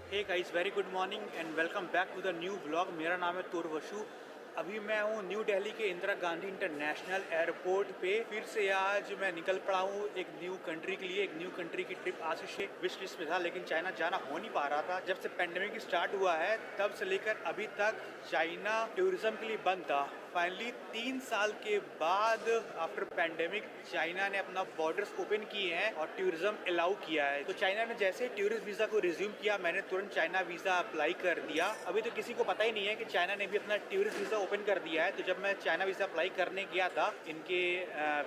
Hey guys, very good morning and welcome back to the new vlog. मेरा नाम है तुरवशु। अभी मैं हूँ न्यू दिल्ली के इंदिरा गांधी इंटरनेशनल एयरपोर्ट पे। फिर से आज मैं निकल पड़ा हूँ एक न्यू कंट्री के लिए। एक न्यू कंट्री की ट्रिप आज से विश लिस्ट में था, लेकिन चाइना जाना हो नहीं पा रहा था। जब से पेंडेमिक स्टार्ट हुआ है तब से लेकर अभी तक चाइना टूरिज्म के लिए बंद था। फाइनली 3 साल के बाद आफ्टर पेंडेमिक चाइना ने अपना बॉर्डर्स ओपन किए हैं और टूरिज्म अलाउ किया है। तो चाइना ने जैसे टूरिस्ट वीज़ा को रिज्यूम किया, मैंने तुरंत चाइना वीज़ा अप्लाई कर दिया। अभी तो किसी को पता ही नहीं है कि चाइना ने भी अपना टूरिस्ट वीज़ा ओपन कर दिया है। तो जब मैं चाइना वीज़ा अप्लाई करने गया था इनके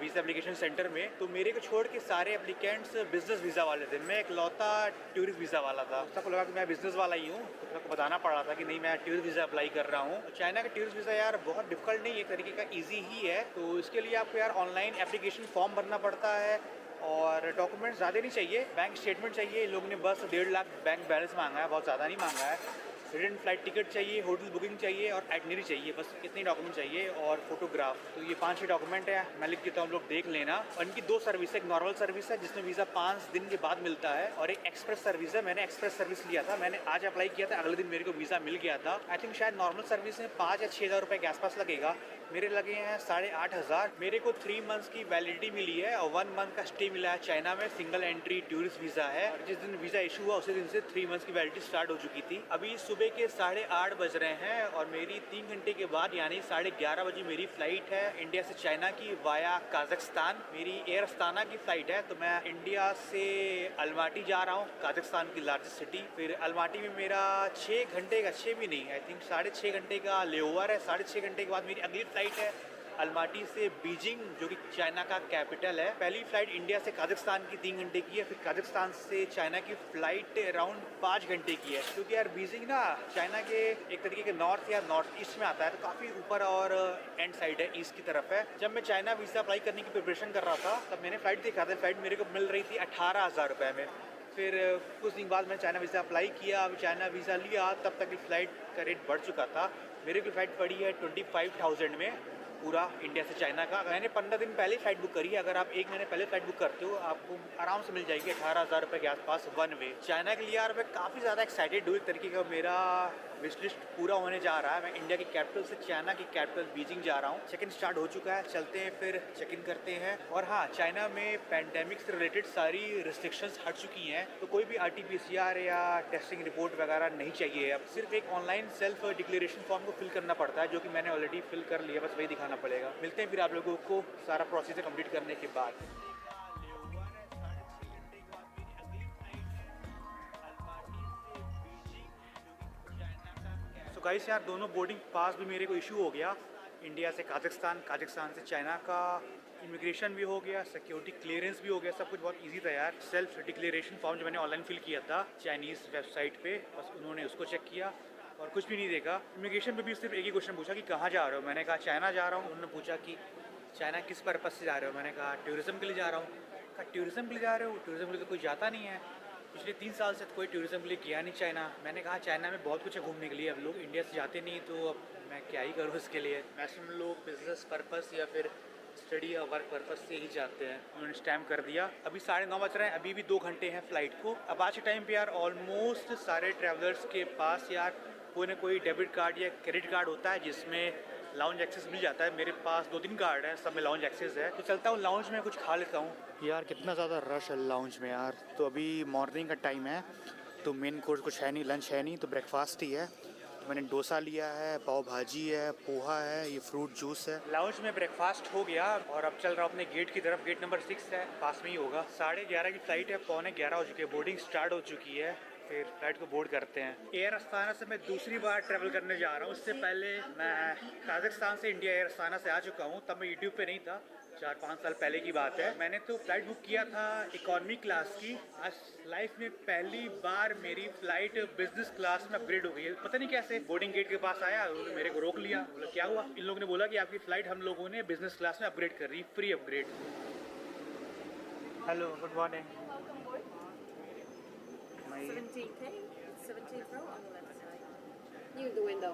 वीज़ा एप्लीकेशन सेंटर में, तो मेरे को छोड़ के सारे एप्लीकेंट्स बिजनेस वीज़ा वाले थे। मैं इकलौता टूरिस्ट वीज़ा वाला था। सबको लगा कि मैं बिजनेस वाला ही हूँ, तो मेरे को बताना पड़ रहा था कि नहीं, मैं टूरिस्ट वीज़ा अप्लाई कर रहा हूँ। चाइना का टूरिस्ट वीज़ा यार बहुत डिफिकल्ट नहीं, एक तरीके का ईजी ही है। तो इसके लिए आपको यार ऑनलाइन एप्लीकेशन फॉर्म भरना पड़ता है और डॉक्यूमेंट्स ज़्यादा नहीं चाहिए। बैंक स्टेटमेंट चाहिए, इन लोगों ने बस 1.5 लाख बैंक बैलेंस मांगा है, बहुत ज़्यादा नहीं मांगा है। रिटर्न फ्लाइट टिकट चाहिए, होटल बुकिंग चाहिए और आइटनरी चाहिए, बस इतने डॉक्यूमेंट चाहिए और फोटोग्राफ। तो ये 5-6 डॉक्यूमेंट है, मैं लिख देता हूँ, लोग देख लेना। और इनकी 2 सर्विस है, एक नॉर्मल सर्विस है जिसमें वीज़ा 5 दिन के बाद मिलता है, और एक एक्सप्रेस सर्विस है। मैंने एक्सप्रेस सर्विस लिया था, मैंने आज अप्लाई किया था, अगले दिन मेरे को वीज़ा मिल गया था। आई थिंक शायद नॉर्मल सर्विस में 5 या 6 हज़ार रुपये के आसपास लगेगा, मेरे लगे हैं 8,500। मेरे को 3 मंथ्स की वैलिडिटी मिली है और 1 मंथ का स्टे मिला है चाइना में। सिंगल एंट्री टूरिस्ट वीज़ा है और जिस दिन वीज़ा इशू हुआ उसी दिन से 3 मंथ्स की वैलिडिटी स्टार्ट हो चुकी थी। अभी सुबह के 8:30 बज रहे हैं और मेरी 3 घंटे के बाद यानी 11:30 बजे मेरी फ़्लाइट है इंडिया से चाइना की वाया काज़ाख्स्तान। मेरी एयर अस्ताना की फ़्लाइट है, तो मैं इंडिया से अलमाटी जा रहा हूँ, काज़ाख्स्तान की लार्जेस्ट सिटी। फिर अलमाटी में मेरा 6 घंटे का, 6 भी नहीं, आई थिंक 6.5 घंटे का लेओवर है। 6.5 घंटे के बाद मेरी अगली फ्लाइट है अलमाटी से बीजिंग, जो कि चाइना का कैपिटल है। पहली फ्लाइट इंडिया से काज़ाख्स्तान की 3 घंटे की है, फिर काज़ाख्स्तान से चाइना की फ्लाइट अराउंड 5 घंटे की है। क्योंकि यार बीजिंग ना चाइना के एक तरीके के नॉर्थ या नॉर्थ ईस्ट में आता है, तो काफ़ी ऊपर और एंड साइड है, ईस्ट की तरफ है। जब मैं चाइना वीज़ा अप्लाई करने की प्रिपरेशन कर रहा था तब मैंने फ़्लाइट देखा था, फ्लाइट मेरे को मिल रही थी 18,000 रुपये में। फिर कुछ दिन बाद मैंने चाइना वीज़ा अप्लाई किया, अभी चाइना वीज़ा लिया, तब तक की फ़्लाइट का रेट बढ़ चुका था। मेरे की फ़्लाइट पड़ी है 25,000 में, पूरा इंडिया से चाइना का। मैंने 15 दिन पहले फ़्लाइट बुक करी है, अगर आप 1 महीने पहले फ़्लाइट बुक करते हो आपको आराम से मिल जाएगी 18,000 रुपये के आसपास वन वे। चाइना के लिए यार मैं काफ़ी ज़्यादा एक्साइटेड हूँ। एक तरीके का मेरा विश लिस्ट पूरा होने जा रहा है। मैं इंडिया की कैपिटल से चाइना की कैपिटल बीजिंग जा रहा हूँ। चेक इन स्टार्ट हो चुका है, चलते हैं फिर चेक इन करते हैं। और हाँ, चाइना में पैंडेमिक से रिलेटेड सारी रिस्ट्रिक्शंस हट चुकी हैं, तो कोई भी RT-PCR या टेस्टिंग रिपोर्ट वगैरह नहीं चाहिए। अब सिर्फ एक ऑनलाइन सेल्फ डिक्लेरेशन फॉर्म को फिल करना पड़ता है, जो कि मैंने ऑलरेडी फिल कर लिया, बस वही दिखाना पड़ेगा। मिलते हैं फिर आप लोगों को सारा प्रोसीजर कंप्लीट करने के बाद। तो गाइस यार, दोनों बोर्डिंग पास भी मेरे को इशू हो गया, इंडिया से काज़ाख्स्तान, काज़ाख्स्तान से चाइना का। इमिग्रेशन भी हो गया, सिक्योरिटी क्लियरेंस भी हो गया, सब कुछ बहुत इजी था यार। सेल्फ डिक्लेरेशन फॉर्म जो मैंने ऑनलाइन फिल किया था चाइनीज़ वेबसाइट पे, बस उन्होंने उसको चेक किया और कुछ भी नहीं देखा। इमिग्रेशन पे भी सिर्फ एक ही क्वेश्चन पूछा कि कहाँ जा रहे हो, मैंने कहा चाइना जा रहा हूँ। उन्होंने पूछा कि चाइना किस पर्पज़ से जा रहे हो, मैंने कहा टूरिज़्म के लिए जा रहा हूँ। कहा टूरिज़्म के लिए जा रहे हो, टूरिज़्म के लिए तो कोई जाता नहीं है, पिछले 3 साल से कोई टूरिज़्म के लिए किया नहीं चाइना। मैंने कहा चाइना में बहुत कुछ है घूमने के लिए, अब लोग इंडिया से जाते नहीं, तो अब मैं क्या ही करूँ इसके लिए। मैक्सिमम लोग बिजनेस पर्पस या फिर स्टडी या वर्क पर्पस से ही जाते हैं। उन्होंने स्टैम्प कर दिया। अभी 9:30 बज रहे हैं, अभी भी 2 घंटे हैं फ़्लाइट को। अब आज के टाइम पे यार ऑलमोस्ट सारे ट्रैवलर्स के पास यार कोई ना कोई डेबिट कार्ड या क्रेडिट कार्ड होता है जिसमें लाउंज एक्सेस मिल जाता है। मेरे पास 2-3 कार्ड हैं, सब में लाउंज एक्सेस है, तो चलता हूँ लाउंज में कुछ खा लेता हूँ। यार कितना ज़्यादा रश है लाउंज में यार। तो अभी मॉर्निंग का टाइम है, तो मेन कोर्स कुछ है नहीं, लंच है नहीं, तो ब्रेकफास्ट ही है। तो मैंने डोसा लिया है, पाव भाजी है, पोहा है, ये फ्रूट जूस है। लाउंज में ब्रेकफास्ट हो गया और अब चल रहा हूँ अपने गेट की तरफ। गेट नंबर 6 है, पास में ही होगा। 11:30 की फ़्लाइट है, 11:45 हो चुकी है, बोर्डिंग स्टार्ट हो चुकी है। फिर फ्लाइट को बोर्ड करते हैं। एयर अस्ताना से मैं दूसरी बार ट्रैवल करने जा रहा हूँ। उससे पहले मैं काज़ाख्स्तान से इंडिया एयर अस्ताना से आ चुका हूँ, तब मैं यूट्यूब पे नहीं था, 4-5 साल पहले की बात है। मैंने तो फ़्लाइट बुक किया था इकॉनमी क्लास की। आज लाइफ में पहली बार मेरी फ़्लाइट बिजनेस क्लास में अपग्रेड हो गई है। पता नहीं कैसे, बोर्डिंग गेट के पास आया, उन्होंने मेरे को रोक लिया, बोला क्या हुआ। इन लोगों ने बोला कि आपकी फ़्लाइट हम लोगों ने बिजनेस क्लास में अपग्रेड कर दी, free upgrade. Hello, good morning. Welcome aboard. My 17K, 17th row on the left side. Near the window.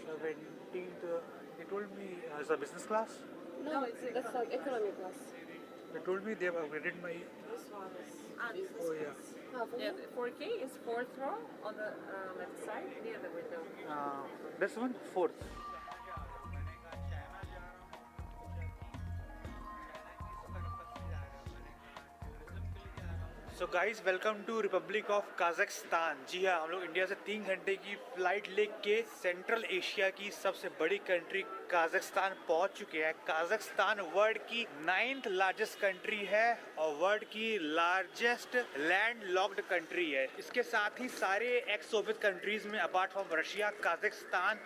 17th, they told me it's a business class. No, that's like economy class. They told me they have upgraded my. This one is Oh business yeah. class. Yeah, the 4K is fourth row on the left side near the window. This one fourth. So guys welcome to republic of Kazakhstan. जी हाँ, हम लोग India से 3 घंटे की flight लेके central Asia की सबसे बड़ी कंट्री काजाकिस्तान पहुंच चुके हैं. काजाकिस्तान वर्ल्ड की 9th लार्जेस्ट कंट्री है और वर्ल्ड की लार्जेस्ट लैंड लॉक्ड कंट्री है. इसके साथ ही सारे एक्स सोवियत कंट्रीज में अपार्ट फ्रॉम रशिया काजाकिस्तान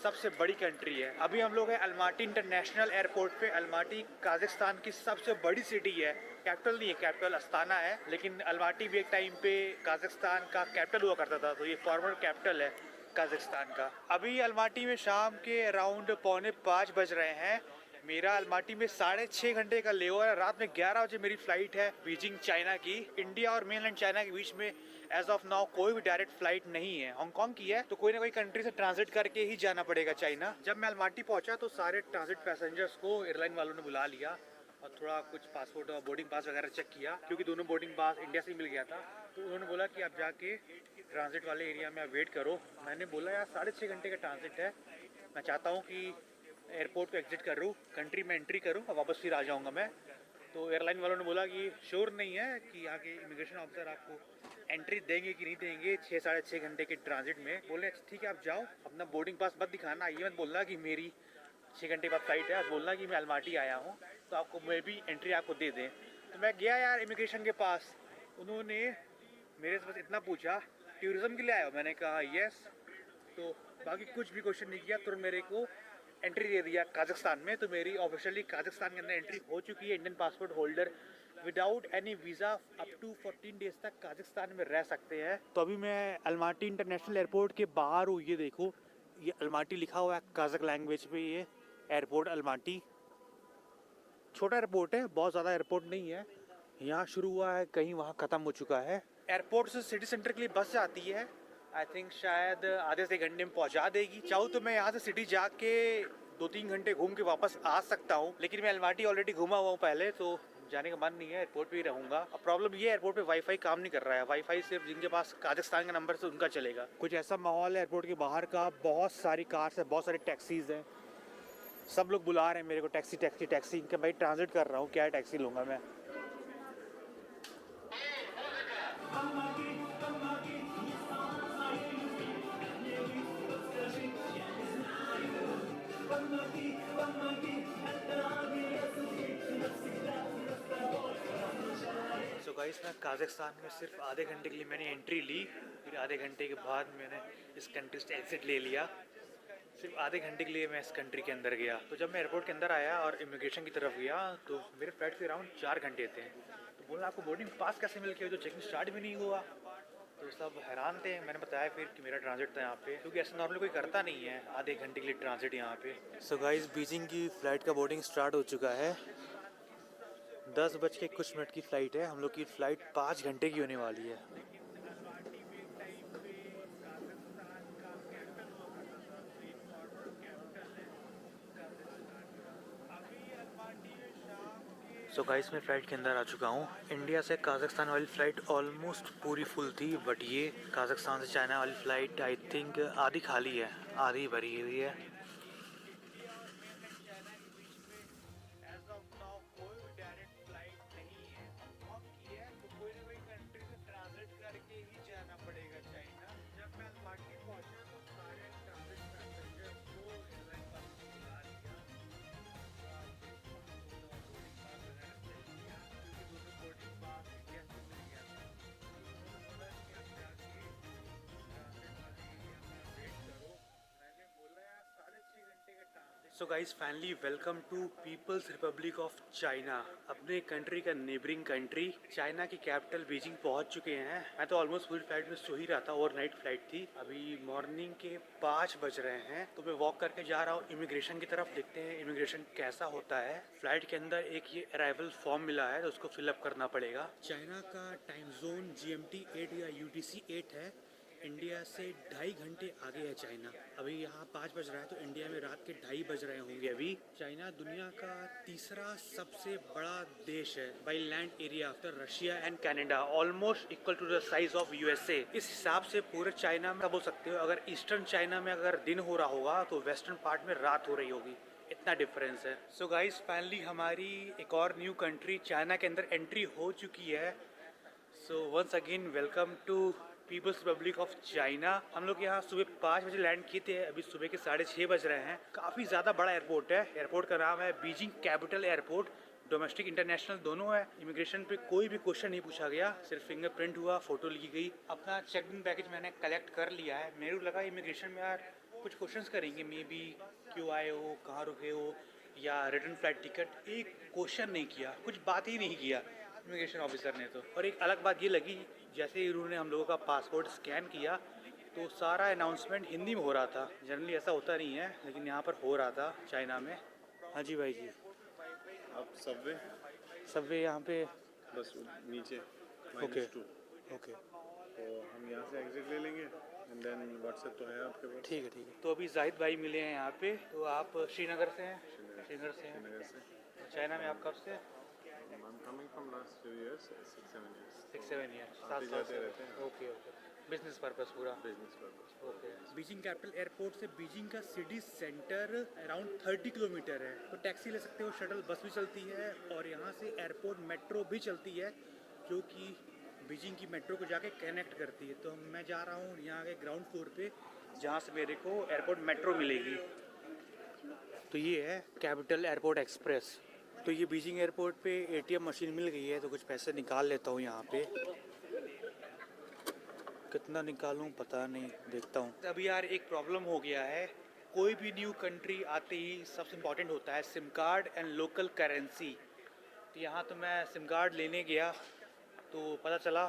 सबसे बड़ी कंट्री है. अभी हम लोग हैं अलमाटी इंटरनेशनल एयरपोर्ट पे. अलमाटी काजाकिस्तान की सबसे बड़ी सिटी है. कैपिटल नहीं है, कैपिटल अस्ताना है, लेकिन अलमाटी भी एक टाइम पे काजाकिस्तान का कैपिटल हुआ करता था, तो ये फॉर्मर कैपिटल है काजाकिस्तान का. अभी अलमाटी में शाम के अराउंड 4:45 बज रहे हैं. मेरा अलमाटी में 6.5 घंटे का लेओवर है. रात में 11 बजे मेरी फ्लाइट है बीजिंग चाइना की. इंडिया और मेनलैंड चाइना के बीच में एज ऑफ नाउ कोई भी डायरेक्ट फ्लाइट नहीं है. हांगकांग की है, तो कोई ना कोई कंट्री से ट्रांजिट करके ही जाना पड़ेगा चाइना. जब मैं अलमाटी पहुंचा तो सारे ट्रांजिट पैसेंजर्स को एयरलाइन वालों ने बुला लिया और थोड़ा कुछ पासपोर्ट और बोर्डिंग पास वगैरह चेक किया, क्योंकि दोनों बोर्डिंग पास इंडिया से ही मिल गया था. तो उन्होंने बोला कि आप जाके ट्रांजिट वाले एरिया में आप वेट करो. मैंने बोला यार 6.5 घंटे का ट्रांजिट है, मैं चाहता हूँ कि एयरपोर्ट को एग्जिट करूँ, कंट्री में एंट्री करूँ और वापस फिर आ जाऊँगा मैं. तो एयरलाइन वालों ने बोला कि श्योर नहीं है कि यहाँ के इमिग्रेशन ऑफिसर आपको एंट्री देंगे कि नहीं देंगे 6-6.5 घंटे के ट्रांजिट में. बोले ठीक है आप जाओ, अपना बोर्डिंग पास मत दिखाना, ये मत बोलना कि मेरी 6 घंटे बाद फ्लाइट है, आप बोलना कि मैं अलमाटी आया हूँ, तो आपको मैं भी एंट्री आपको दे दें. तो मैं गया यार इमिग्रेशन के पास. उन्होंने मेरे से बस इतना पूछा, टूरिज़्म के लिए आया हो? मैंने कहा येस. तो बाकी कुछ भी क्वेश्चन नहीं किया, तुरंत मेरे को एंट्री दे दिया काजाकिस्तान में. तो मेरी ऑफिशियली काजाकिस्तान के अंदर एंट्री हो चुकी है. Indian passport holder without any visa up to 14 days तक काजाकिस्तान में रह सकते हैं. तो अभी मैं अलमाटी इंटरनेशनल एयरपोर्ट के बाहर हूँ. ये देखो, ये अलमाटी लिखा हुआ है काज़क लैंग्वेज पे. ये एयरपोर्ट अलमाटी छोटा एयरपोर्ट है, बहुत ज़्यादा एयरपोर्ट नहीं है. यहाँ शुरू हुआ है, कहीं वहाँ ख़त्म हो चुका है. एयरपोर्ट से सिटी सेंटर के लिए बस जाती है. आई थिंक शायद आधे से घंटे में पहुँचा देगी. चाहूँ तो मैं यहाँ से सिटी जाके 2-3 घंटे घूम के वापस आ सकता हूँ, लेकिन मैं अलमाटी ऑलरेडी घूमा हुआ हूँ पहले, तो जाने का मन नहीं है. एयरपोर्ट पे ही रहूँगा. अब प्रॉब्लम ये है, एयरपोर्ट पे वाईफाई काम नहीं कर रहा है. वाईफाई सिर्फ जिनके पास काजाकिस्तान का नंबर है उनका चलेगा. कुछ ऐसा माहौल है एयरपोर्ट के बाहर का. बहुत सारी कार्स है, बहुत सारी टैक्सीज हैं. सब लोग बुला रहे हैं मेरे को, टैक्सी टैक्सी टैक्सी. इनके भाई ट्रांजिट कर रहा हूँ, क्या टैक्सी लूँगा मैं. सो गाइस, मैं काजाकिस्तान में सिर्फ आधे घंटे के लिए मैंने एंट्री ली. फिर आधे घंटे के बाद मैंने इस कंट्री से एग्जिट ले लिया. सिर्फ आधे घंटे के लिए मैं इस कंट्री के अंदर गया. तो जब मैं एयरपोर्ट के अंदर आया और इमिग्रेशन की तरफ गया, तो मेरे फ्लाइट के अराउंड 4 घंटे थे. तो बोला आपको बोर्डिंग पास कैसे मिल गया, जो चेकिंग स्टार्ट भी नहीं हुआ. तो सब हैरान थे. मैंने बताया फिर कि मेरा ट्रांजिट था यहाँ पे, क्योंकि ऐसा नॉर्मली कोई करता नहीं है आधे घंटे के लिए ट्रांजिट यहाँ पे. सो गाइस, बीजिंग की फ़्लाइट का बोर्डिंग स्टार्ट हो चुका है. 10:00 की फ़्लाइट है. हम लोग की फ़्लाइट 5 घंटे की होने वाली है. सो गाइस, मैं फ़्लाइट के अंदर आ चुका हूँ. इंडिया से काजाकिस्तान वाली फ़्लाइट ऑलमोस्ट पूरी फुल थी, बट ये काजाकिस्तान से चाइना वाली फ़्लाइट आई थिंक आधी खाली है, आधी भरी हुई है. So guys, finally welcome to People's Republic of China. अपने कंट्री का नेबरिंग कंट्री. चाइना की कैपिटल बीजिंग पहुंच चुके हैं. मैं तो ऑलमोस्ट पूरी फ्लाइट में सो ही रहा था, ओवरनाइट फ्लाइट थी. अभी मॉर्निंग के 5 बज रहे हैं, तो मैं वॉक करके जा रहा हूँ इमिग्रेशन की तरफ. देखते हैं इमिग्रेशन कैसा होता है. फ्लाइट के अंदर एक ये अराइवल फॉर्म मिला है, तो उसको फिलअप करना पड़ेगा. चाइना का टाइम जोन GMT 8 या UTC 8 है. इंडिया से 2.5 घंटे आगे है चाइना। अभी यहाँ 5 बज रहा है तो इंडिया में रात के 2:30 बज रहे होंगे अभी। चाइना दुनिया का तीसरा सबसे बड़ा देश है by land area after Russia and Canada, almost equal to the size of USA. इस हिसाब से पूरे चाइना में बोल सकते हो, अगर ईस्टर्न चाइना में अगर दिन हो रहा होगा तो वेस्टर्न पार्ट में रात हो रही होगी, इतना डिफरेंस है। सो गाइस, फाइनली हमारी एक और न्यू कंट्री चाइना के अंदर एंट्री हो चुकी है। So once again welcome to People's Republic of China. हम लोग यहाँ सुबह 5 बजे लैंड किए थे, अभी सुबह के 6:30 बज रहे हैं। काफ़ी ज़्यादा बड़ा एयरपोर्ट है। एयरपोर्ट का नाम है Beijing capital airport, domestic international दोनों है। इमिग्रेशन पे कोई भी क्वेश्चन नहीं पूछा गया, सिर्फ फिंगरप्रिंट हुआ, फोटो ली गई। अपना चेक इन बैगेज मैंने कलेक्ट कर लिया है। मेरे को लगा इमिग्रेशन में यार कुछ क्वेश्चंस करेंगे, मे बी क्यों आए हो, कहाँ रुके हो, या रिटर्न फ्लाइट टिकट। एक क्वेश्चन नहीं किया, कुछ बात ही नहीं किया इमिग्रेशन ऑफिसर ने तो। और एक अलग बात ये लगी, जैसे ही उन्होंने हम लोगों का पासपोर्ट स्कैन किया तो सारा अनाउंसमेंट हिंदी में हो रहा था। जनरली ऐसा होता नहीं है, लेकिन यहाँ पर हो रहा था चाइना में। हाँ जी भाई जी। आप सबवे सबवे यहाँ पे। बस नीचे ओके -2। ओके, तो हम यहाँ से एग्जिट ले लेंगे एंड देन व्हाट्सएप तो है आपके पास? ठीक है ठीक है। तो अभी जाहिद भाई मिले हैं यहाँ पे। तो आप श्रीनगर से हैं? श्रीनगर से हैं। श्रीनगर से। चाइना में आप कब से? I'm coming from last few years, 6-7 years. 6-7 years, 7 आते साल जाते से। रहते हैं। ओके ओके, बिजनेस पर्पस पूरा। Business purpose. Okay. Beijing capital airport से बीजिंग का सिटी सेंटर अराउंड 30 किलोमीटर है। तो टैक्सी ले सकते हो, शटल बस भी चलती है, और यहाँ से एयरपोर्ट मेट्रो भी चलती है जो कि बीजिंग की मेट्रो को जाके कनेक्ट करती है। तो मैं जा रहा हूँ यहाँ के ग्राउंड फ्लोर पे, जहाँ से मेरे को एयरपोर्ट मेट्रो मिलेगी। तो ये है कैपिटल एयरपोर्ट एक्सप्रेस। तो ये बीजिंग एयरपोर्ट पे एटीएम मशीन मिल गई है, तो कुछ पैसे निकाल लेता हूँ यहाँ पे। कितना निकालूं पता नहीं, देखता हूँ। अभी यार एक प्रॉब्लम हो गया है। कोई भी न्यू कंट्री आते ही सबसे इम्पोर्टेंट होता है SIM card and local currency. तो यहाँ तो मैं सिम कार्ड लेने गया तो पता चला,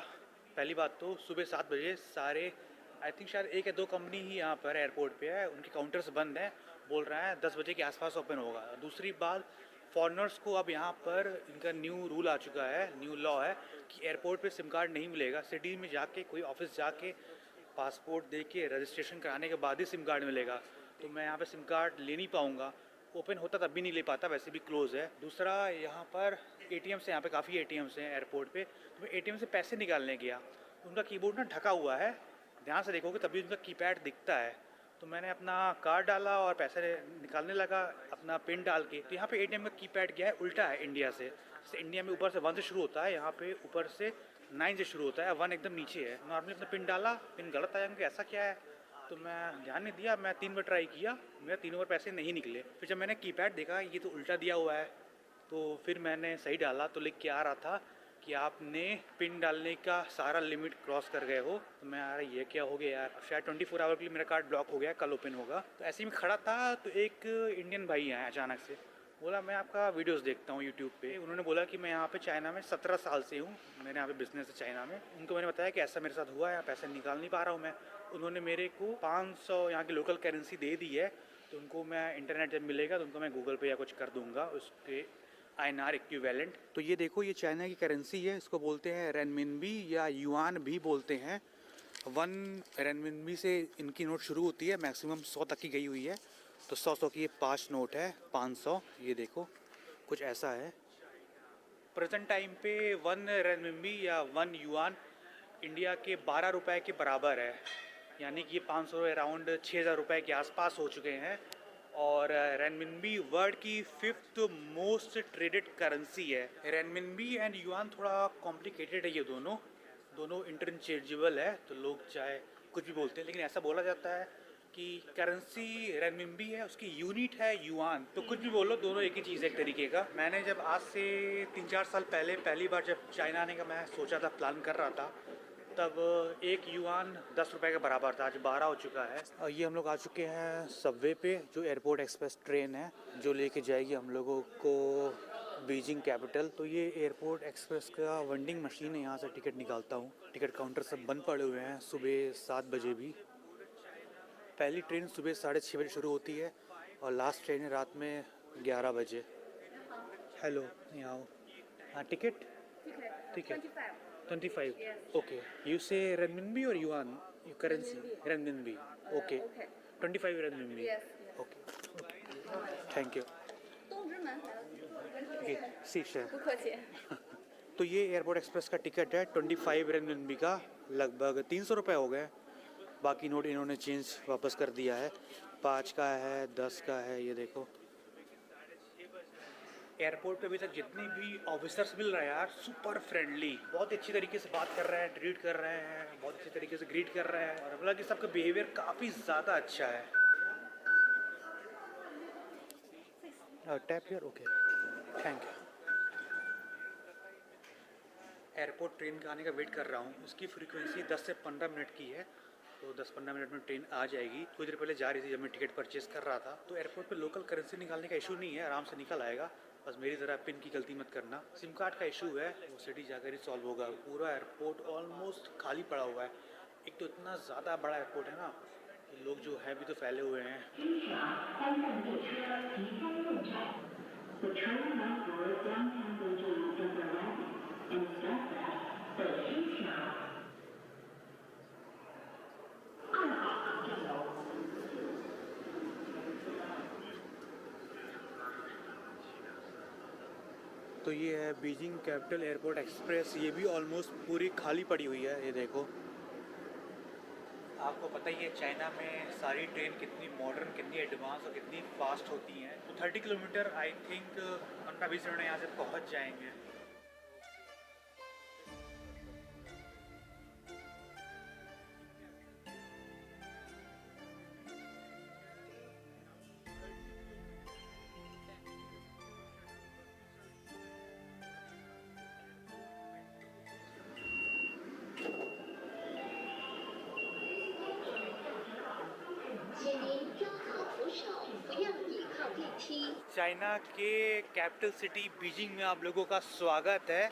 पहली बात तो सुबह 7 बजे सारे, आई थिंक शायद 1 या 2 कंपनी ही यहाँ पर एयरपोर्ट पे है, उनके काउंटर्स बंद हैं। बोल रहा है 10 बजे के आसपास ओपन होगा। दूसरी बात, फॉरेनर्स को अब यहाँ पर इनका न्यू रूल आ चुका है, न्यू लॉ है कि एयरपोर्ट पे सिम कार्ड नहीं मिलेगा। सिटी में जाके कोई ऑफिस जाके पासपोर्ट दे के रजिस्ट्रेशन कराने के बाद ही सिम कार्ड मिलेगा। तो मैं यहाँ पे सिम कार्ड ले नहीं पाऊँगा। ओपन होता तब भी नहीं ले पाता, वैसे भी क्लोज़ है। दूसरा, यहाँ पर एटीएम्स हैं, यहाँ पे काफ़ी एटीएम्स हैं एयरपोर्ट पे। तो मैं एटीएम से पैसे निकालने गया, उनका कीबोर्ड ना ढका हुआ है, ध्यान से देखोगे तभी उनका कीपैड दिखता है। तो मैंने अपना कार्ड डाला और पैसे निकालने लगा अपना पिन डाल के। तो यहाँ पे एटीएम का कीपैड क्या है, उल्टा है इंडिया से। जैसे इंडिया में ऊपर से 1 से शुरू होता है, यहाँ पे ऊपर से 9 से शुरू होता है, 1 एकदम नीचे है। नॉर्मली अपना पिन डाला, पिन गलत आया, मुझे ऐसा क्या है, तो मैं ध्यान नहीं दिया। मैं 3 बार ट्राई किया, मेरा 3 बार पैसे नहीं निकले। फिर जब मैंने कीपैड देखा ये तो उल्टा दिया हुआ है, तो फिर मैंने सही डाला तो लिख के आ रहा था कि आपने पिन डालने का सारा लिमिट क्रॉस कर गए हो। तो मैं यार ये क्या हो गया यार, शायद 24 आवर के लिए मेरा कार्ड ब्लॉक हो गया, कल ओपन होगा। तो ऐसे ही मैं खड़ा था तो एक इंडियन भाई आया अचानक से, बोला मैं आपका वीडियोस देखता हूँ यूट्यूब पे। उन्होंने बोला कि मैं यहाँ पे चाइना में 17 साल से हूँ, मेरे यहाँ पे बिजनेस है चाइना में। उनको मैंने बताया कि ऐसा मेरे साथ हुआ है, पैसे निकाल नहीं पा रहा हूँ मैं। उन्होंने मेरे को 500 यहाँ की लोकल करेंसी दे दी है, तो उनको मैं इंटरनेट जब मिलेगा तो उनको मैं गूगल पे या कुछ कर दूँगा उसके INR इक्विवेलेंट। तो ये देखो, ये चाइना की करेंसी है, इसको बोलते हैं रेनमिनबी या युआन भी बोलते हैं। 1 रेनमिनबी से इनकी नोट शुरू होती है, मैक्सिमम 100 तक की गई हुई है। तो 100 की ये 5 नोट है, 500, ये देखो कुछ ऐसा है। प्रेजेंट टाइम पे 1 रेनमिनबी या 1 युआन इंडिया के 12 रुपए के बराबर है, यानी कि ये 500 अराउंड 6000 रुपये के आसपास हो चुके हैं। और रेनमिनबी वर्ल्ड की 5th मोस्ट ट्रेडेड करेंसी है। रेनमिनबी एंड युआन थोड़ा कॉम्प्लिकेटेड है, ये दोनों इंटरचेंजेबल है, तो लोग चाहे कुछ भी बोलते हैं, लेकिन ऐसा बोला जाता है कि करेंसी रेनमिनबी है, उसकी यूनिट है युआन। तो कुछ भी बोलो, दोनों एक ही चीज़ है एक तरीके का। मैंने जब आज से 3-4 साल पहले पहली बार जब चाइना आने का मैं सोचा था, प्लान कर रहा था, तब 1 युआन 10 रुपये के बराबर था, आज 12 हो चुका है। और ये हम लोग आ चुके हैं सबवे पे, जो एयरपोर्ट एक्सप्रेस ट्रेन है जो लेके जाएगी हम लोगों को बीजिंग कैपिटल। तो ये एयरपोर्ट एक्सप्रेस का वेंडिंग मशीन है, यहाँ से टिकट निकालता हूँ। टिकट काउंटर सब बंद पड़े हुए हैं सुबह 7 बजे भी। पहली ट्रेन सुबह 6:30 बजे शुरू होती है और लास्ट ट्रेन है रात में 11 बजे। हेलो, यहाँ आओ। हाँ, टिकट ठीक है। 25. Yes. Okay. You say renminbi or yuan? Your currency? Renminbi. Okay. Okay. 25 renminbi. Yes. Yes. Okay. Thank you. 东直门。 Okay. शीशे. 不客气。 तो ये एयरपोर्ट एक्सप्रेस का टिकट है 25 renminbi का, लगभग 300 रुपये हो गए। बाकी नोट इन्होंने चेंज वापस कर दिया है, 5 का है, 10 का है, ये देखो। एयरपोर्ट पे अभी तक जितने भी ऑफिसर्स मिल रहे हैं यार, सुपर फ्रेंडली, बहुत अच्छी तरीके से बात कर रहे हैं, ट्रीट कर रहे हैं, बहुत अच्छी तरीके से ग्रीट कर रहे हैं, और हालांकि सबका बिहेवियर काफ़ी ज़्यादा अच्छा है। Tap here, okay, thank you. Airport train का आने का वेट कर रहा हूँ, उसकी फ्रीक्वेंसी 10 से 15 मिनट की है, तो 10-15 मिनट में ट्रेन आ जाएगी। कुछ देर पहले जा रही थी जब मैं टिकट परचेस कर रहा था। तो एयरपोर्ट पे लोकल करेंसी निकालने का इशू नहीं है, आराम से निकल आएगा, बस मेरी तरह पिन की गलती मत करना। सिम कार्ड का इशू है, वो सिटी जाकर ही सॉल्व होगा। पूरा एयरपोर्ट ऑलमोस्ट खाली पड़ा हुआ है। एक तो इतना ज़्यादा बड़ा एयरपोर्ट है ना, लोग जो है भी तो फैले हुए हैं। तो ये है बीजिंग कैपिटल एयरपोर्ट एक्सप्रेस, ये भी ऑलमोस्ट पूरी खाली पड़ी हुई है, ये देखो। आपको पता ही है चाइना में सारी ट्रेन कितनी मॉडर्न, कितनी एडवांस और कितनी फास्ट होती हैं। तो 30 किलोमीटर आई थिंक 15-20 मिनट में यहाँ से पहुँच जाएंगे। चाइना के कैपिटल सिटी बीजिंग में आप लोगों का स्वागत है।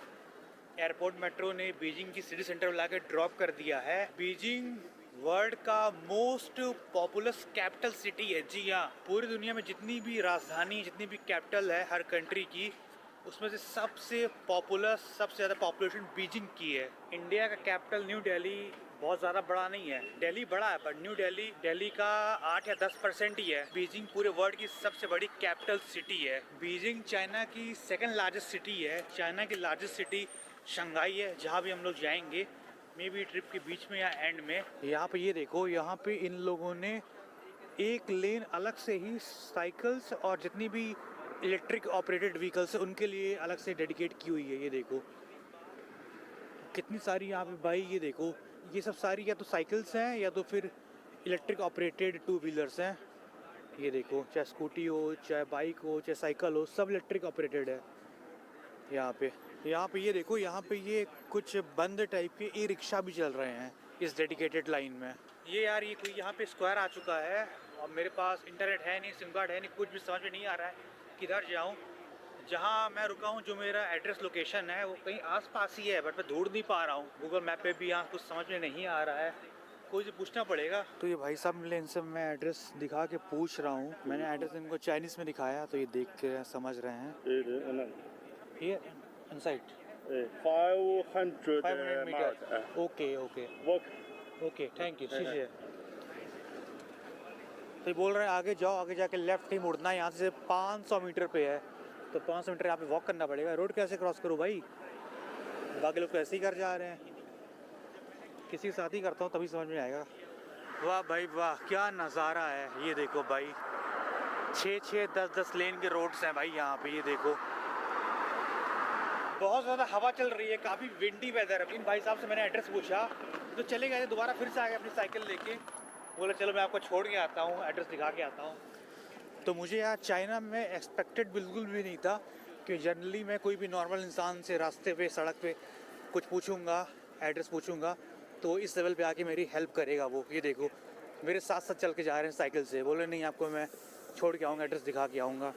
एयरपोर्ट मेट्रो ने बीजिंग की सिटी सेंटर में लाकर ड्रॉप कर दिया है। बीजिंग वर्ल्ड का मोस्ट पॉपुलस कैपिटल सिटी है। जी हाँ, पूरी दुनिया में जितनी भी राजधानी, जितनी भी कैपिटल है हर कंट्री की, उसमें से सबसे पॉपुलर, सबसे ज़्यादा पॉपुलेशन बीजिंग की है। इंडिया का कैपिटल न्यू दिल्ली बहुत ज़्यादा बड़ा नहीं है, दिल्ली बड़ा है, पर न्यू दिल्ली का 8 या 10% ही है। बीजिंग पूरे वर्ल्ड की सबसे बड़ी कैपिटल सिटी है। बीजिंग चाइना की सेकंड लार्जेस्ट सिटी है। चाइना की लार्जेस्ट सिटी शंघाई है, जहाँ भी हम लोग जाएंगे, मे बी ट्रिप के बीच में या एंड में। यहाँ पे ये देखो, यहाँ पे इन लोगों ने एक लेन अलग से ही साइकिल्स और जितनी भी इलेक्ट्रिक ऑपरेटेड व्हीकल्स है उनके लिए अलग से डेडिकेट की हुई है। ये देखो कितनी सारी यहाँ पे भाई, ये देखो, ये सब सारी या तो साइकिल्स हैं या तो फिर इलेक्ट्रिक ऑपरेटेड 2 व्हीलर्स हैं। ये देखो, चाहे स्कूटी हो, चाहे बाइक हो, चाहे साइकिल हो, सब इलेक्ट्रिक ऑपरेटेड है यहाँ पे। ये देखो, यहाँ पे ये कुछ बंद टाइप के ई रिक्शा भी चल रहे हैं इस डेडिकेटेड लाइन में। ये यार, ये कोई यहाँ पे स्क्वायर आ चुका है और मेरे पास इंटरनेट है नहीं, सिम कार्ड है नहीं, कुछ भी समझ में नहीं आ रहा है किधर जाऊँ। जहाँ मैं रुका हूँ, जो मेरा एड्रेस लोकेशन है, वो कहीं आसपास ही है, बट मैं ढूंढ नहीं पा रहा हूँ। गूगल मैप पे भी यहाँ कुछ समझ में नहीं आ रहा है, कोई से पूछना पड़ेगा। तो ये भाई साहब मिले, इनसे मैं एड्रेस दिखा के पूछ रहा हूँ। मैंने एड्रेस इनको चाइनीज़ में दिखाया, तो ये देख के समझ रहे हैं। ये inside 500 metre. Okay, thank you. शीशे तो बोल रहे हैं आगे जाओ, आगे जाके लेफ्ट ही मुड़ना है, यहाँ से 500 मीटर पे है, तो 500 मीटर यहाँ पे वॉक करना पड़ेगा। रोड कैसे क्रॉस करूँ भाई, बाकी लोग तो ऐसे ही कर जा रहे हैं। किसी के साथ ही करता हूँ तभी समझ में आएगा। वाह भाई वाह, क्या नज़ारा है। ये देखो भाई, 6-6, 10-10 लेन के रोड्स हैं भाई यहाँ पे। ये देखो, बहुत ज़्यादा हवा चल रही है, काफ़ी विंडी वेदर है। इन भाई साहब से मैंने एड्रेस पूछा तो चले गए, दोबारा फिर से आ गए अपनी साइकिल लेके। बोले चलो मैं आपको छोड़ के आता हूँ, एड्रेस दिखा के आता हूँ। तो मुझे यार चाइना में एक्सपेक्टेड बिल्कुल भी नहीं था कि जनरली मैं कोई भी नॉर्मल इंसान से रास्ते पे, सड़क पे कुछ पूछूंगा, एड्रेस पूछूंगा, तो इस लेवल पे आके मेरी हेल्प करेगा वो। ये देखो, मेरे साथ साथ चल के जा रहे हैं साइकिल से। बोले नहीं, आपको मैं छोड़ के आऊँगा, एड्रेस दिखा के आऊँगा।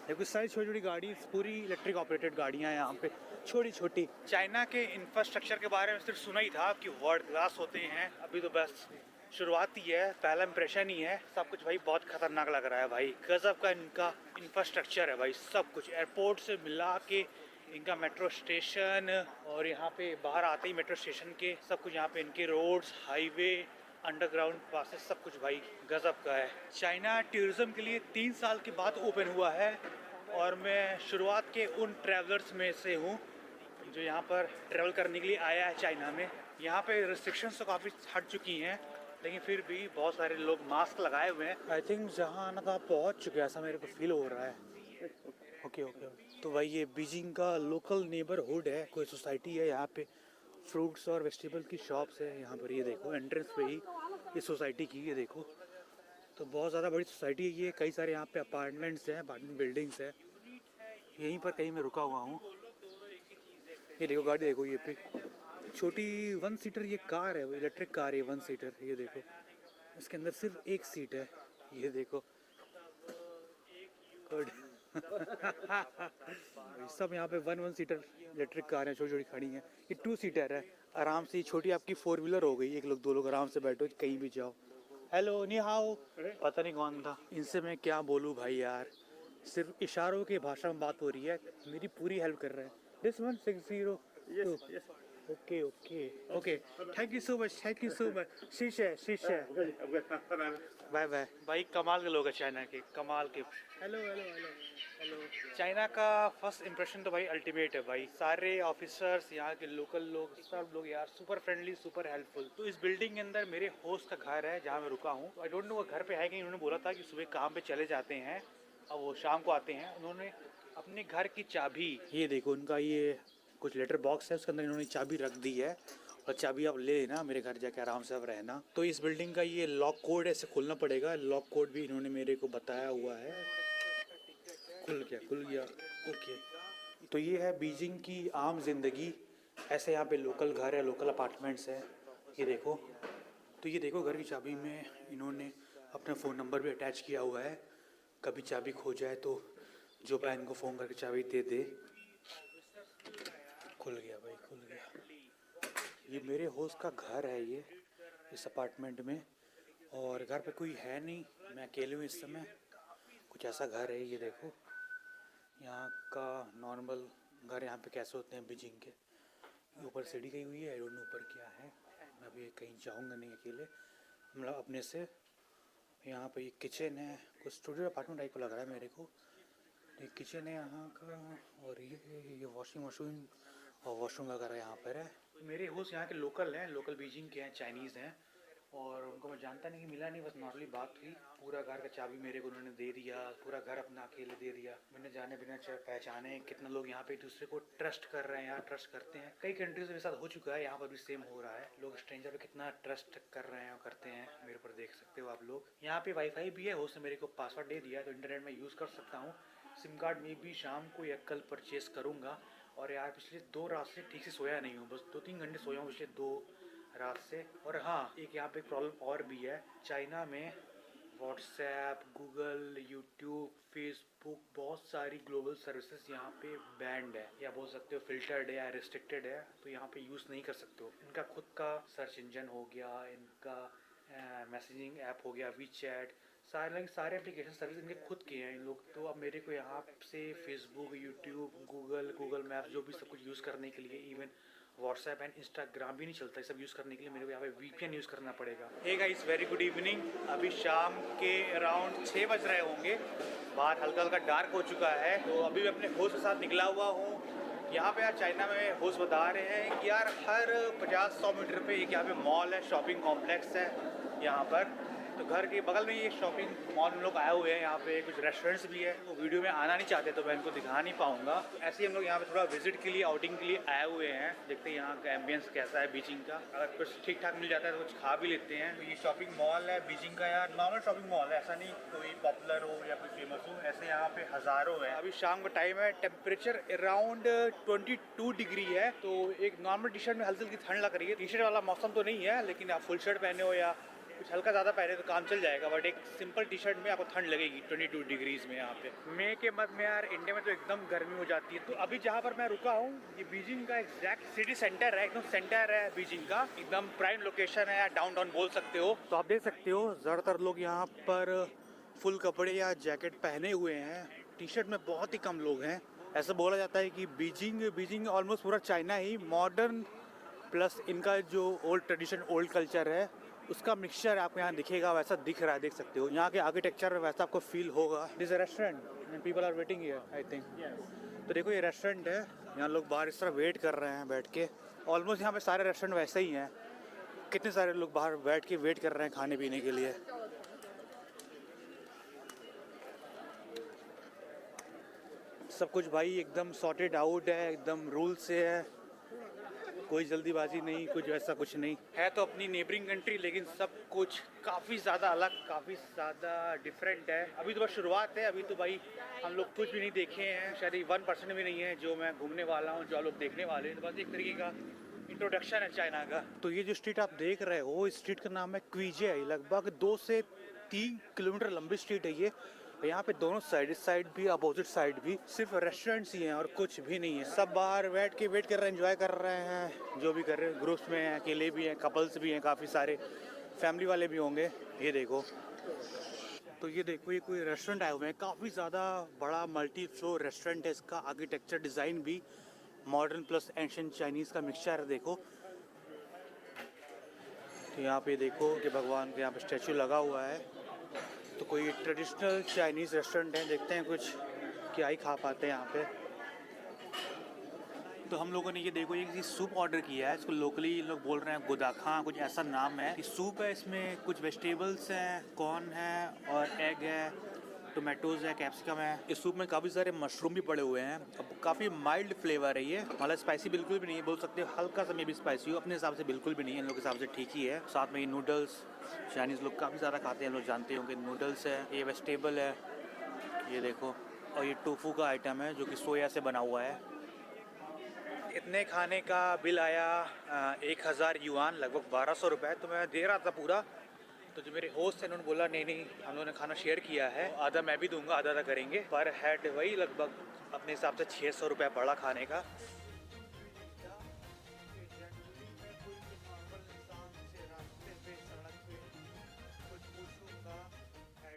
देखो सारी छोटी छोटी गाड़ी, पूरी इलेक्ट्रिक ऑपरेटेड गाड़ियाँ हैं यहाँ पे, छोटी छोटी। चाइना के इंफ्रास्ट्रक्चर के बारे में सिर्फ सुना ही था कि वर्ल्ड क्लास होते हैं, अभी तो बस शुरुआत ही है, पहला इंप्रेशन ही है। सब कुछ भाई बहुत खतरनाक लग रहा है भाई, गजब का इनका इंफ्रास्ट्रक्चर है भाई। सब कुछ एयरपोर्ट से मिला के इनका मेट्रो स्टेशन, और यहाँ पे बाहर आते ही मेट्रो स्टेशन के सब कुछ, यहाँ पे इनके रोड्स, हाईवे, अंडरग्राउंड पासेस, सब कुछ भाई गजब का है। चाइना टूरिज्म के लिए 3 साल के बाद ओपन हुआ है, और मैं शुरुआत के उन ट्रैवलर्स में से हूँ जो यहाँ पर ट्रैवल करने के लिए आया है चाइना में। यहाँ पे रिस्ट्रिक्शंस तो काफ़ी हट चुकी हैं, लेकिन फिर भी बहुत सारे लोग मास्क लगाए हुए हैं। आई थिंक जहाँ ना कहाँ पहुँच चुके हैं, ऐसा मेरे को फील हो रहा है। Okay okay. तो भाई ये बीजिंग का लोकल नेबरहुड है, कोई सोसाइटी है। यहाँ पे फ्रूट्स और वेजिटेबल की शॉप्स है। यहाँ पर ये देखो एंट्रेंस पे ही इस सोसाइटी की, ये देखो। तो बहुत ज़्यादा बड़ी सोसाइटी है ये, कई सारे यहाँ पे अपार्टमेंट्स हैं, अपार्टमेंट बिल्डिंग्स हैं। यहीं पर कहीं मैं रुका हुआ हूँ। ये देखो गाड़ी देखो, ये पे छोटी 1 सीटर ये कार है, वो इलेक्ट्रिक कार है 1 सीटर। ये देखो इसके अंदर सिर्फ 1 सीट है, ये देखो। गुड। सब यहाँ पे 1 सीटर इलेक्ट्रिक कार है, छोटी छोटी खड़ी हैं। ये 2 सीटर है, आराम से छोटी आपकी 4 व्हीलर हो गई। 1 लोग 2 लोग आराम से बैठो, कहीं भी जाओ। हेलो नी हाओ, पता नहीं कौन था। इनसे मैं क्या बोलूँ भाई यार, सिर्फ इशारों की भाषा में बात हो रही है, मेरी पूरी हेल्प कर रहे हैं। This 160। Okay okay okay, thank you so much, thank you so much. शीशे शीशे, बाय बाय। भाई कमाल के लोग हैं चाइना के, कमाल के। Hello hello hello hello. China का फर्स्ट इंप्रेशन तो भाई अल्टीमेट है भाई। सारे ऑफिसर्स, यहाँ के लोकल लोग, सब लोग यार सुपर फ्रेंडली, सुपर हेल्पफुल। तो इस बिल्डिंग के अंदर मेरे होस्ट का घर है जहाँ मैं रुका हूँ। आई डोंट नो वो घर पे है कि, उन्होंने बोला था कि सुबह काम पे चले जाते हैं और वो शाम को आते हैं। उन्होंने अपने घर की चाबी, ये देखो उनका ये कुछ लेटर बॉक्स है, उसके अंदर इन्होंने चाबी रख दी है, और चाबी आप ले लेना, मेरे घर जाके आराम से अब रहना। तो इस बिल्डिंग का ये लॉक कोड ऐसे खोलना पड़ेगा, लॉक कोड भी इन्होंने मेरे को बताया हुआ है। खुल गया ओके। तो ये है बीजिंग की आम जिंदगी। ऐसे यहाँ पे लोकल घर है, लोकल अपार्टमेंट्स हैं, ये देखो। तो ये देखो घर की चाबी में इन्होंने अपना फ़ोन नंबर भी अटैच किया हुआ है, कभी चाबी खो जाए तो जो बहन को फ़ोन करके चाबी दे दे। खुल गया भाई, खुल गया। ये मेरे होस्ट का घर है ये, इस अपार्टमेंट में, और घर पे कोई है नहीं, मैं अकेले हूँ इस समय। कुछ ऐसा घर है, ये देखो। यहाँ का नॉर्मल घर यहाँ पे कैसे होते हैं बीजिंग के। ऊपर सीढ़ी गई हुई है, आई डोंट नो ऊपर क्या है। मैं अभी कहीं जाऊँगा नहीं अकेले, मतलब अपने से। यहाँ पे ये किचन है, कुछ स्टूडियो अपार्टमेंट टाइप का लग रहा है मेरे को। ये किचन है यहाँ का, और ये वॉशिंग मशीन और वॉशरूम वगैरह यहाँ पर है। मेरे होस्ट यहाँ के लोकल हैं, लोकल बीजिंग के हैं, चाइनीज़ हैं, और उनको मैं जानता नहीं, मिला नहीं, बस नॉर्मली बात हुई। पूरा घर का चाबी मेरे को उन्होंने दे दिया, पूरा घर अपना अकेले दे दिया, मैंने जाने बिना पहचाने। कितना लोग यहाँ पे एक दूसरे को ट्रस्ट कर रहे हैं यार, ट्रस्ट करते हैं। कई कंट्रीज के साथ हो चुका है, यहाँ पर भी सेम हो रहा है। लोग स्ट्रेंजर पे कितना ट्रस्ट कर रहे हैं और करते हैं, मेरे पर देख सकते हो आप लोग। यहाँ पे वाईफाई भी है, होस्ट ने मेरे को पासवर्ड दे दिया, तो इंटरनेट में यूज़ कर सकता हूँ। सिम कार्ड में भी शाम को या कल परचेज़ करूँगा। और यार पिछले 2 रात से ठीक से सोया नहीं हूँ, बस 2-3 घंटे सोया हूँ पिछले 2 रात से। और हाँ, एक यहाँ पे प्रॉब्लम और भी है। चाइना में व्हाट्सएप, गूगल, यूट्यूब, फेसबुक, बहुत सारी ग्लोबल सर्विसेज यहाँ पे बैंड है, या बोल सकते हो फिल्टर्ड है या रिस्ट्रिक्टेड है, तो यहाँ पे यूज़ नहीं कर सकते हो। इनका खुद का सर्च इंजन हो गया, इनका मैसेजिंग ऐप हो गया, वी चैट, सारे एप्लीकेशन सर्विस इनके खुद के हैं इन लोग। तो अब मेरे को यहाँ से फेसबुक, यूट्यूब, गूगल मैप्स, जो भी सब कुछ यूज़ करने के लिए, इवन व्हाट्सएप एंड इंस्टाग्राम भी नहीं चलता, सब यूज़ करने के लिए मेरे को यहाँ पे VPN यूज़ करना पड़ेगा। Hey guys, very good evening. अभी शाम के अराउंड 6 बज रहे होंगे, बाहर हल्का हल्का डार्क हो चुका है। तो अभी मैं अपने होस्ट के साथ निकला हुआ हूँ। यहाँ पे यार चाइना में होस्ट बता रहे हैं कि यार हर 50-100 मीटर पे एक यहाँ पे मॉल है, शॉपिंग कॉम्प्लेक्स है यहाँ पर। तो घर के बगल में ये शॉपिंग मॉल में लोग आए हुए हैं, यहाँ पे कुछ रेस्टोरेंट्स भी है। वो वीडियो में आना नहीं चाहते तो मैं इनको दिखा नहीं पाऊँगा। ऐसे ही हम लोग यहाँ पे थोड़ा विजिट के लिए, आउटिंग के लिए आए हुए हैं। देखते हैं यहाँ का एम्बियंस कैसा है बीजिंग का। अगर कुछ ठीक ठाक मिल जाता है तो कुछ खा भी लेते हैं। तो ये शॉपिंग मॉल है बीजिंग का यार, नॉर्मल शॉपिंग मॉल है, ऐसा नहीं कोई पॉपुलर हो या कोई फेमस हो। ऐसे यहाँ पे हज़ारों है। अभी शाम का टाइम है, टेम्परेचर अराउंड 22 डिग्री है। तो एक नॉर्मल टी शर्ट में हल्की हल्की ठंड लग रही है। टी शर्ट वाला मौसम तो नहीं है, लेकिन आप फुल शर्ट पहने हो या कुछ हल्का ज़्यादा पहने तो काम चल जाएगा, बट एक सिंपल टी शर्ट में आपको ठंड लगेगी 22 डिग्रीज में यहाँ पे। मई के मध्य में यार इंडिया में तो एकदम गर्मी हो जाती है। तो अभी जहाँ पर मैं रुका हूँ ये बीजिंग का एग्जैक्ट सिटी सेंटर है, एकदम सेंटर है बीजिंग का, एकदम प्राइम लोकेशन है, डाउनटाउन बोल सकते हो। तो आप देख सकते हो ज़्यादातर लोग यहाँ पर फुल कपड़े या जैकेट पहने हुए हैं, टी शर्ट में बहुत ही कम लोग हैं। ऐसा बोला जाता है कि बीजिंग ऑलमोस्ट पूरा चाइना ही मॉडर्न प्लस इनका जो ओल्ड ट्रेडिशन ओल्ड कल्चर है उसका मिक्सचर आपको यहाँ दिखेगा, वैसा दिख रहा है, देख सकते हो। यहाँ के आर्किटेक्चर वैसा आपको फील होगा। This restaurant and people are waiting here I think. तो देखो ये रेस्टोरेंट है, यहाँ लोग बाहर इस तरह वेट कर रहे हैं बैठ के। ऑलमोस्ट यहाँ पे सारे रेस्टोरेंट वैसे ही हैं, कितने सारे लोग बाहर बैठ के वेट कर रहे हैं खाने पीने के लिए। सब कुछ भाई एकदम सॉर्टेड आउट है, एकदम रूल से है, कोई जल्दीबाजी नहीं, कुछ वैसा कुछ नहीं है। तो अपनी नेबरिंग कंट्री, लेकिन सब कुछ काफ़ी ज़्यादा अलग, काफ़ी ज़्यादा डिफरेंट है। अभी तो बस शुरुआत है, अभी तो भाई हम लोग कुछ भी नहीं देखे हैं, शायद 1% भी नहीं है जो मैं घूमने वाला हूँ, जो आप लोग देखने वाले हैं। तो बस एक तरीके का इंट्रोडक्शन है चाइना का। तो ये जो स्ट्रीट आप देख रहे हो, इस स्ट्रीट का नाम है क्वीजे। लगभग 2 से 3 किलोमीटर लंबी स्ट्रीट है ये। यहाँ पे दोनों साइड, इस साइड भी अपोजिट साइड भी सिर्फ रेस्टोरेंट्स ही हैं और कुछ भी नहीं है। सब बाहर बैठ के वेट कर रहे हैं, एंजॉय कर रहे हैं, जो भी कर रहे हैं। ग्रुप्स में हैं, अकेले भी हैं, कपल्स भी हैं, काफ़ी सारे फैमिली वाले भी होंगे। ये देखो, तो ये देखो ये कोई रेस्टोरेंट आए हुए हैं, काफ़ी ज़्यादा बड़ा मल्टी फ्लोर रेस्टोरेंट है। इसका आर्किटेक्चर डिज़ाइन भी मॉडर्न प्लस एंशिएंट चाइनीज़ का मिक्सचर है। देखो तो यहाँ पे देखो कि भगवान के यहाँ पे स्टैचू लगा हुआ है। तो कोई ट्रेडिशनल चाइनीज़ रेस्टोरेंट है, देखते हैं कुछ क्या ही खा पाते हैं यहाँ पे। तो हम लोगों ने ये देखो ये सूप ऑर्डर किया है, इसको लोकली लोग बोल रहे हैं गोदाखा, कुछ ऐसा नाम है। ये सूप है, इसमें कुछ वेजिटेबल्स हैं, कॉर्न है और एग है, टोमेटोज़ है, कैप्सिकम है। इस सूप में काफ़ी सारे मशरूम भी पड़े हुए हैं। अब काफ़ी माइल्ड फ्लेवर है ये, मतलब स्पाइसी बिल्कुल भी नहीं है, बोल सकते हो हल्का सा मे भी स्पाइसी हो, अपने हिसाब से बिल्कुल भी नहीं है, इन लोग के हिसाब से ठीक ही है। साथ में ये नूडल्स, चाइनीज़ लोग काफ़ी ज़्यादा खाते हैं, लोग जानते होंगे। नूडल्स है, ये वेजिटेबल है, ये देखो, और ये टोफू का आइटम है जो कि सोया से बना हुआ है। इतने खाने का बिल आया 1000 युआन, लगभग 1200 रुपये। तो मैं दे रहा था पूरा, तो जो मेरे होस्ट हैं उन्होंने बोला नहीं नहीं, हम लोगों ने खाना शेयर किया है, आधा मैं भी दूंगा, आधा आधा करेंगे। पर हेड वही लगभग अपने हिसाब से 600 रुपये पड़ा खाने का।